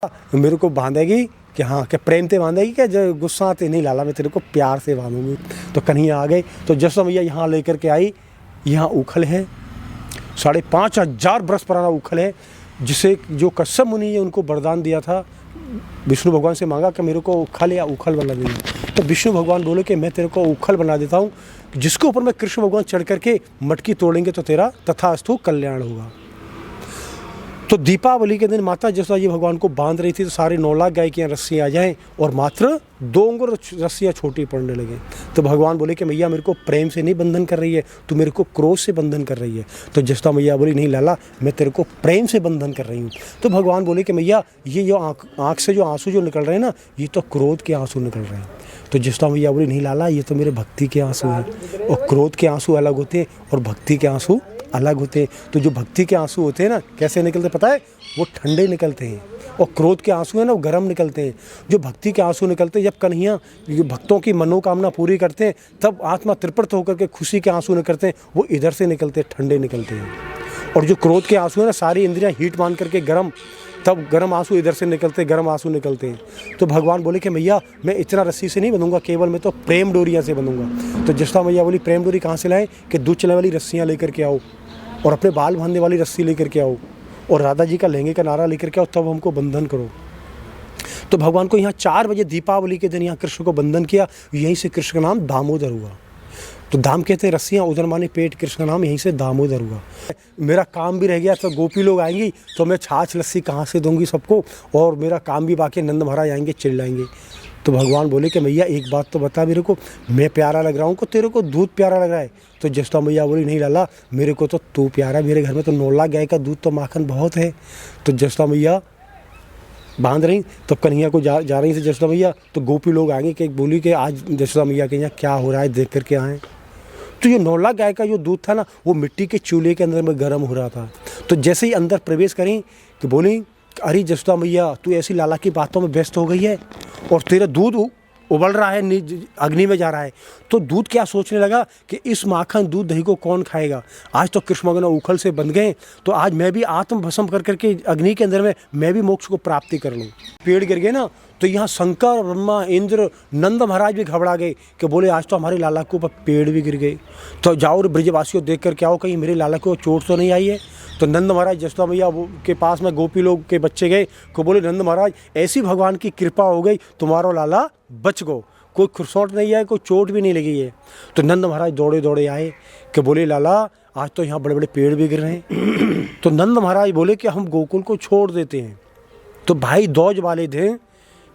मेरे को बांधेगी कि हाँ क्या प्रेम से बांधेगी क्या, जो गुस्सा आते नहीं लाला मैं तेरे को प्यार से बांधूंगी। तो कन्हैया आ गए। तो जसोदा मैया यहाँ लेकर के आई। यहाँ उखल है 5,500 बरस पुराना उखल है, जिसे जो कश्यप मुनि ने उनको वरदान दिया था, विष्णु भगवान से मांगा कि मेरे को उखल या उखल बना देंगे। तो विष्णु भगवान बोले कि मैं तेरे को उखल बना देता हूँ, जिसके ऊपर मैं कृष्ण भगवान चढ़ करके मटकी तोड़ेंगे तो तेरा तथास्तु कल्याण होगा। तो दीपावली के दिन माता जसोदा जी भगवान को बांध रही थी, तो सारे 9 लाख गाय की रस्सियाँ आ जाएँ और मात्र 2 अंगुर रस्सियाँ छोटी पड़ने लगे। तो भगवान बोले कि मैया मेरे को प्रेम से नहीं बंधन कर रही है, तू मेरे को क्रोध से बंधन कर रही है। तो जसोदा मैया बोली नहीं लाला, मैं तेरे को प्रेम से बंधन कर रही हूँ। तो भगवान बोले कि मैया ये जो आँख से जो आंसू जो निकल रहे हैं ना, ये तो क्रोध के आंसू निकल रहे हैं। तो जसोदा मैया बोली नहीं लाला, ये तो मेरे भक्ति के आंसू हैं, और क्रोध के आंसू अलग होते हैं और भक्ति के आंसू अलग होते हैं। तो जो भक्ति के आंसू होते हैं ना, कैसे निकलते पता है? वो ठंडे निकलते हैं, और क्रोध के आंसू है ना, वो गर्म निकलते हैं। जो भक्ति के आंसू निकलते हैं, जब कन्हैया भक्तों की मनोकामना पूरी करते हैं, तब आत्मा तृप्त होकर के खुशी के आंसू निकलते हैं, वो इधर से निकलते हैं, ठंडे निकलते हैं। और जो क्रोध के आंसू है ना, सारी इंद्रियां हीट मान करके गर्म, तब गर्म आंसू इधर से निकलते, गर्म आंसू निकलते हैं। तो भगवान बोले कि मैया मैं इतना रस्सी से नहीं बंधूंगा, केवल मैं तो प्रेम डोरियाँ से बंधूंगा। तो जसोदा मैया बोली प्रेम डोरी कहाँ से लाएं? कि दूध चलाने वाली रस्सियाँ लेकर के आओ, और अपने बाल बांधने वाली रस्सी लेकर के आओ, और राधा जी का लहंगे का नारा लेकर के आओ, तब हमको बंधन करो। तो भगवान को यहाँ 4 बजे दीपावली के दिन यहाँ कृष्ण को बंधन किया। यहीं से कृष्ण का नाम दामोदर हुआ। तो दाम कहते हैं रस्सियाँ, उधर माने पेट, कृष्ण का नाम यहीं से दामोदर हुआ। मेरा काम भी रह गया, तो गोपी लोग आएंगी तो मैं छाछ लस्सी कहाँ से दूंगी सबको, और मेरा काम भी बाकी, नंद महाराज आएंगे चिल्लाएंगे। तो भगवान बोले कि मैया एक बात तो बता मेरे को, मैं प्यारा लग रहा हूँ को तेरे को दूध प्यारा लग रहा है? तो जसोदा मैया बोली नहीं लाला, मेरे को तो तू प्यारा, मेरे घर में तो 9 लाख गाय का दूध, तो माखन बहुत है। तो जसोदा मैया बांध रही, तो कन्हैया को जा रही थी जसोदा मैया, तो गोपी लोग आएंगे कि बोली कि आज जसोदा मैया के यहाँ क्या हो रहा है, देख करके आएँ। तो ये 9 लाख गाय का जो दूध था ना, वो मिट्टी के चूल्हे के अंदर में गर्म हो रहा था। तो जैसे ही अंदर प्रवेश करी तो बोली अरे जसोदा मैया, तू ऐसी लाला की बातों में व्यस्त हो गई है, और तेरा दूध उबल रहा है, अग्नि में जा रहा है। तो दूध क्या सोचने लगा कि इस माखन दूध दही को कौन खाएगा? आज तो कृष्ण भगवान उखल से बंध गए, तो आज मैं भी आत्म भस्म कर करके अग्नि के अंदर में मैं भी मोक्ष को प्राप्ति कर लूँ। पेड़ गिर गए ना, तो यहाँ शंकर, ब्रह्मा, इंद्र, नंद महाराज भी घबरा गए कि बोले आज तो हमारे लाला के ऊपर पेड़ भी गिर गए। तो जाओ ब्रजवासियों देख कर के आओ, कहीं मेरे लाला को चोट तो नहीं आई है। तो नंद महाराज जसोदा मैया के पास में गोपी लोग के बच्चे गए, को बोले नंद महाराज ऐसी भगवान की कृपा हो गई, तुम्हारा लाला बच गो, कोई खुरसोट नहीं है, कोई चोट भी नहीं लगी है। तो नंद महाराज दौड़े दौड़े आए कि बोले लाला आज तो यहाँ बड़े बड़े पेड़ भी गिर रहे हैं। तो नंद महाराज बोले कि हम गोकुल को छोड़ देते हैं। तो भाई दौज वाले थे,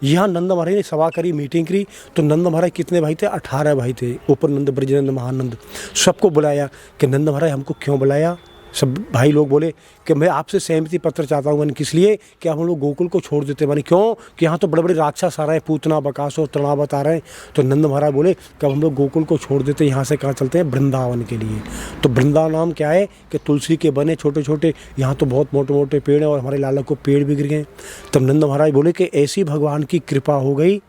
यहाँ नंद महाराज ने सभा करी, मीटिंग करी। तो नंद महाराज कितने भाई थे? 18 भाई थे। ऊपर नंद, ब्रजनंद, महानंद, सबको बुलाया कि नंद महाराज हमको क्यों बुलाया? सब भाई लोग बोले कि मैं आपसे सहमति पत्र चाहता हूँ। मैंने किस लिए? कि हम लोग गोकुल को छोड़ देते। मैंने क्यों? कि यहाँ तो बड़े बड़े राक्षस आ रहे हैं, पूतना, बकासुर, तृणावत आ रहे हैं। तो नंद महाराज बोले कि हम लोग गोकुल को छोड़ देते, यहाँ से कहाँ चलते हैं? वृंदावन के लिए। तो वृंदावन नाम क्या है? कि तुलसी के बने छोटे छोटे, यहाँ तो बहुत मोटे मोटे पेड़ हैं, और हमारे लाला को पेड़ भी गिर गए। तब नंद महाराज बोले कि ऐसी भगवान की कृपा हो गई,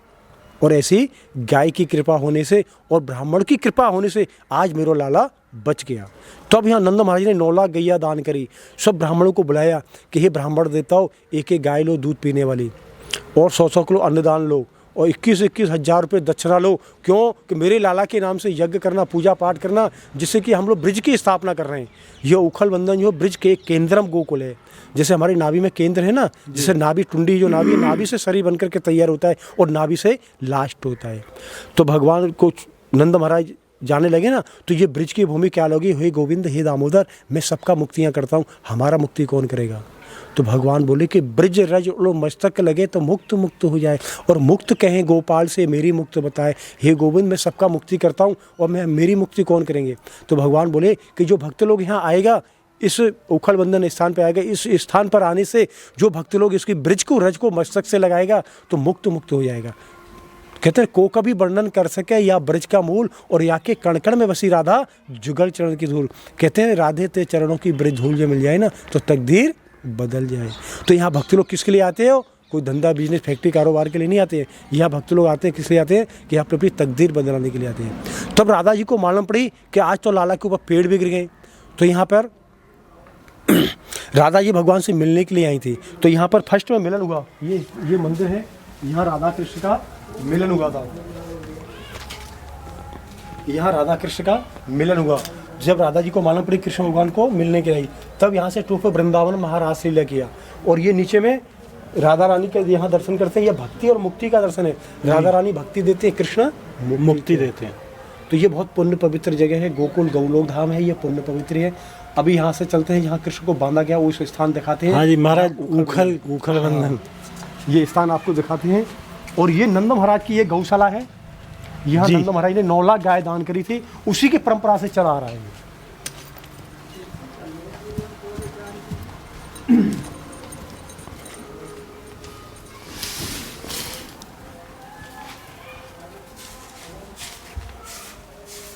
और ऐसी गाय की कृपा होने से और ब्राह्मण की कृपा होने से आज मेरा लाला बच गया। तो अब यहाँ नंद महाराज ने 9 लाख गैया दान करी। सब ब्राह्मणों को बुलाया कि हे ब्राह्मण देता हो, एक एक गाय लो दूध पीने वाली, और 100-100 किलो अन्नदान लो, और 21-21 हज़ार रुपये दक्षिणा लो। क्यों? कि मेरे लाला के नाम से यज्ञ करना, पूजा पाठ करना, जिससे कि हम लोग ब्रिज की स्थापना कर रहे हैं। यह उखल बंधन जो ब्रिज के केंद्रम गोकुल है। जैसे हमारी नाभि में केंद्र है ना, जैसे नाभि टुंडी, जो नाभि, नाभि से शरीर बनकर के तैयार होता है, और नाभि से लास्ट होता है। तो भगवान को नंद महाराज जाने लगे ना, तो ये ब्रिज की भूमि क्या लोगी? हे गोविंद, हे दामोदर, मैं सबका मुक्तियाँ करता हूँ, हमारा मुक्ति कौन करेगा? तो भगवान बोले कि ब्रिज रज लो मस्तक लगे तो मुक्त मुक्त हो जाए, और मुक्त कहें गोपाल से मेरी मुक्त बताए। हे गोविंद, मैं सबका मुक्ति करता हूँ, और मैं मेरी मुक्ति कौन करेंगे? तो भगवान बोले कि जो भक्त लोग यहाँ आएगा, इस उखल बंधन स्थान पे आएगा, इस स्थान पर आने से जो भक्त लोग इसकी ब्रिज को, रज को मस्तक से लगाएगा, तो मुक्त मुक्त हो जाएगा। कहते हैं को कभी वर्णन कर सके या ब्रज का मूल, और या के कण कण में बसी राधा, जुगल चरण की धूल। कहते हैं राधे ते चरणों की ब्रज धूल जो मिल जाए ना, तो तकदीर बदल जाए। तो यहाँ भक्त लोग किसके लिए आते हो? कोई धंधा, बिजनेस, फैक्ट्री, कारोबार के लिए नहीं आते हैं। यहाँ भक्त लोग आते हैं किस लिए आते हैं? कि यहाँ पर अपनी तकदीर बदलाने के लिए आते हैं। तब राधा जी को मालूम पड़ी कि आज तो लाला के ऊपर पेड़ भी गिर गए। तो यहाँ पर राधा जी भगवान से मिलने के लिए आई थी। तो यहाँ पर फर्स्ट में मिलन हुआ, ये मंदिर है, यहाँ राधा कृष्ण का मिलन हुआ था। यहाँ राधा कृष्ण का मिलन हुआ। जब राधा जी को मालूम पड़ी कृष्ण भगवान को मिलने के लिए, तब यहाँ से टूट वृंदावन महाराज लीला किया। और ये नीचे में राधा रानी के यहाँ दर्शन करते हैं। ये भक्ति और मुक्ति का दर्शन है। राधा रानी भक्ति देते हैं, कृष्ण मुक्ति देते हैं। तो ये बहुत पुण्य पवित्र जगह है। गोकुल गौलोक धाम है, ये पुण्य पवित्र है। अभी यहाँ से चलते हैं, यहाँ कृष्ण को बांधा गया उस स्थान दिखाते हैं। हाँ जी महाराज, उखल बंधन, ये स्थान आपको दिखाते हैं। और ये नंद महाराज की ये गौशाला है। यहाँ नंद महाराज ने 9 लाख गाय दान करी थी, उसी की परंपरा से चला आ रहा है।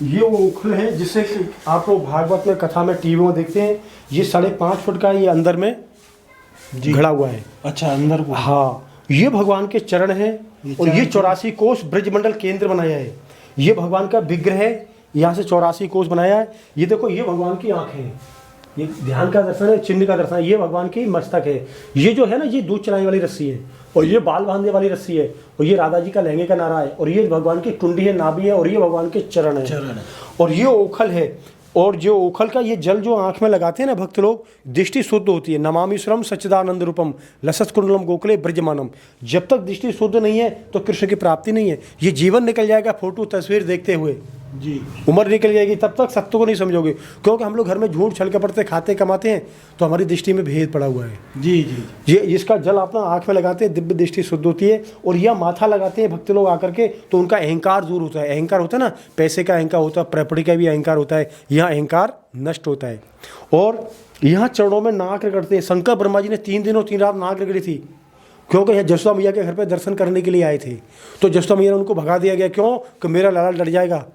ये वो उखल है जिसे आपको भागवत में कथा में टीवी में देखते हैं। ये 5.5 फुट का ये अंदर में घड़ा हुआ है। अच्छा, अंदर को। हाँ, ये भगवान के चरण हैं। और ये 84 कोष ब्रजमंडल केंद्र बनाया है। ये भगवान का विग्रह है, यहाँ से 84 कोष बनाया है। ये देखो, ये भगवान की आंखें हैं, ये ध्यान का दर्शन है, चिन्ह का दर्शन है। ये भगवान की मस्तक है। ये जो है ना, ये दूध चलाने वाली रस्सी है, और ये बाल बांधने वाली रस्सी है, और ये राधा जी का लहंगे का नारा है, और ये भगवान की टुंडी है, नाभि है, और ये भगवान के चरण है। और ये ओखल है। और जो ओखल का ये जल जो आंख में लगाते हैं ना भक्त लोग, दृष्टि शुद्ध होती है। नमामिश्रम सच्चिदानंद रूपम लसत कुंडलम गोकुले ब्रजमानम। जब तक दृष्टि शुद्ध नहीं है तो कृष्ण की प्राप्ति नहीं है। ये जीवन निकल जाएगा फोटो तस्वीर देखते हुए जी, उम्र निकल जाएगी, तब तक सत्य को नहीं समझोगे। क्योंकि हम लोग घर में झूठ छल कपट खाते कमाते हैं, तो हमारी दृष्टि में भेद पड़ा हुआ है। जी जी, ये इसका जल अपना आँख में लगाते हैं, दिव्य दृष्टि शुद्ध होती है। और यह माथा लगाते हैं भक्त लोग आकर के, तो उनका अहंकार दूर होता है। अहंकार होता है ना, पैसे का अहंकार होता है, प्रॉपर्टी का भी अहंकार होता है। यहाँ अहंकार नष्ट होता है। और यहाँ चरणों में नाक रगड़ते हैं। शंकर ब्रह्मा जी ने 3 दिन और 3 रात नाक रगड़ी थी, क्योंकि यहाँ जसोदा मैया के घर पे दर्शन करने के लिए आए थे। तो जसोदा मैया ने उनको भगा दिया गया। क्यों? कि मेरा लाला डर जाएगा,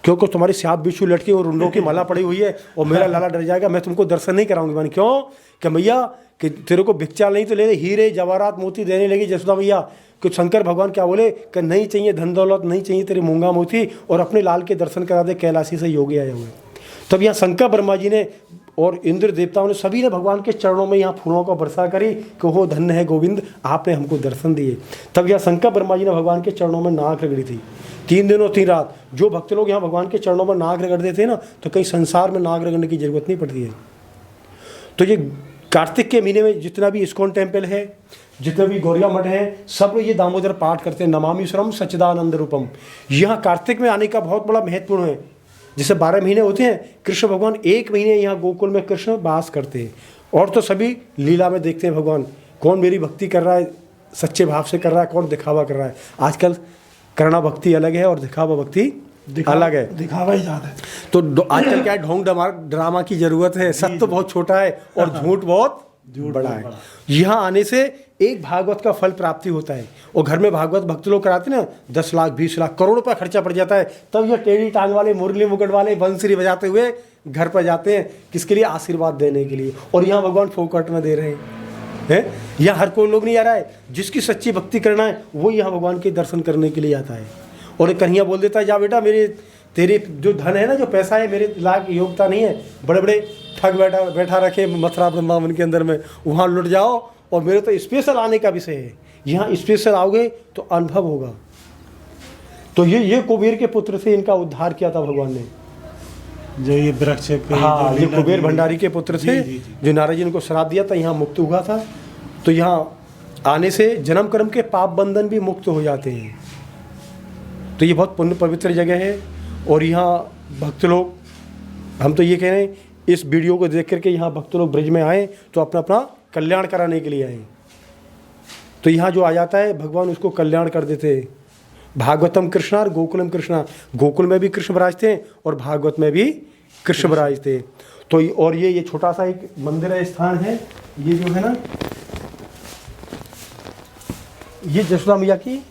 क्योंकि तुम्हारी सांप बिच्छू लटकी और रुंडों की माला पड़ी हुई है, और मेरा लाला डर जाएगा, मैं तुमको दर्शन नहीं कराऊंगी। मैंने क्यों? कि मैया कि तेरे को भिक्षा नहीं तो ले हीरे जवाहरात मोती देने लगी जसोदा मैया। कि शंकर भगवान क्या बोले कि नहीं चाहिए धन दौलत, नहीं चाहिए तेरे मूंगा मोती, और अपने लाल के दर्शन करा दे, कैलाशी से योगी आए हुए। तब यहाँ शंकर ब्रह्मा जी ने और इंद्र देवताओं ने सभी ने भगवान के चरणों में यहाँ फूलों को वर्षा करी कि हो धन्य है गोविंद, आपने हमको दर्शन दिए। तब यहाँ शंकर ब्रह्मा जी ने भगवान के चरणों में नाक रगड़ी थी 3 दिन और 3 रात। जो भक्त लोग यहाँ भगवान के चरणों में नाक रगड़ देते हैं ना, तो कहीं संसार में नाक रगड़ने की जरूरत नहीं पड़ती है। तो ये कार्तिक के महीने में जितना भी इस्कॉन टेम्पल है, जितने भी गौरिया मठ हैं, सब लोग ये दामोदर पाठ करते हैं, नमामिश्रम सच्चिदानंद रूपम। यहाँ कार्तिक में आने का बहुत बड़ा महत्वपूर्ण है। जैसे 12 महीने होते हैं, कृष्ण भगवान 1 महीने यहाँ गोकुल में कृष्ण वास करते हैं। और तो सभी लीला में देखते हैं भगवान कौन मेरी भक्ति कर रहा है, सच्चे भाव से कर रहा है, कौन दिखावा कर रहा है। आजकल करना भक्ति अलग है और दिखावा भक्ति अलग है, दिखावा ही ज़्यादा है। तो आजकल क्या है, ढोंग ड्रामा की जरूरत है। सत्य बहुत छोटा है और झूठ बहुत बड़ा है। यहाँ आने से एक भागवत का फल प्राप्ति होता है। और घर में भागवत भक्त लोग कराते ना, 10 लाख 20 लाख करोड़ रुपया खर्चा पड़ जाता है। तब ये टेढ़ी टांग वाले, मुरली मुकुट वाले, बंसुरी बजाते हुए घर पर जाते हैं, किसके लिए? आशीर्वाद देने के लिए। और यहाँ भगवान फोकट में दे रहे हैं। यहाँ हर कोई लोग नहीं आ रहा है। जिसकी सच्ची भक्ति करना है वो यहाँ भगवान के दर्शन करने के लिए आता है। और एक कन्हैया बोल देता है, जा बेटा, मेरे तेरे जो धन है ना, जो पैसा है, मेरे लायक योग्यता नहीं है। बड़े बड़े ठग बैठा रखे मथुरा वृंदावन के अंदर में, वहाँ लुट जाओ। और मेरे तो स्पेशल आने का विषय है। यहाँ स्पेशल आओगे तो अनुभव होगा। तो ये कुबेर के पुत्र से इनका उद्धार किया था भगवान ने, जो ये वृक्ष पे। हाँ, ये कुबेर भंडारी के पुत्र थे, जो नारद जी ने उनको श्राप दिया था, यहाँ मुक्त हुआ था। तो यहाँ आने से जन्म कर्म के पाप बंधन भी मुक्त हो जाते हैं। तो ये बहुत पुण्य पवित्र जगह है। और यहाँ भक्त लोग, हम तो ये कह रहे हैं, इस वीडियो को देख करके यहाँ भक्त लोग ब्रज में आए तो अपना अपना कल्याण कराने के लिए आए। तो यहाँ जो आ जाता है भगवान उसको कल्याण कर देते हैं। भागवतम कृष्णा और गोकुलम कृष्णा, गोकुल में भी कृष्ण विराजते हैं और भागवत में भी कृष्ण विराजते हैं। तो और ये छोटा सा एक मंदिर है, स्थान है। ये जो है ना, ये जसोदा मैया की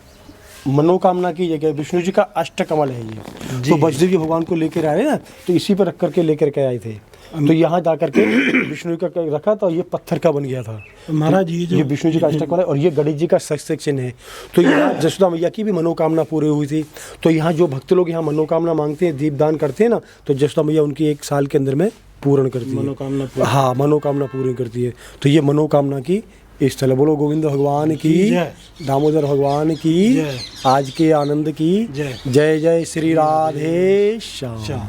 मनोकामना की जगह, विष्णु जी का अष्टकमल है ये। तो वसुदेव जी भगवान को लेकर आए ना, तो इसी पर रख करके लेकर के आए थे। तो यहाँ जा करके विष्णु जी का रखा तो ये पत्थर का बन गया था महाराज। ये विष्णु जी का अष्टकमल है और ये गणेश जी का सेक्शन है। तो यहाँ जसोदा मैया की भी मनोकामना पूरी हुई थी। तो यहाँ जो भक्त लोग यहाँ मनोकामना मांगते हैं, दीपदान करते हैं ना, तो जसोदा मैया उनकी 1 साल के अंदर में पूर्ण करती है। मनोकामना पूरी। हाँ, मनोकामना पूरी करती है। तो ये मनोकामना की स्थल है। बोलो गोविंद भगवान की जय। दामोदर भगवान की जय। आज के आनंद की जय। जय जय श्री राधे श्याम। श्याम।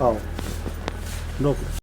आओ। रोक।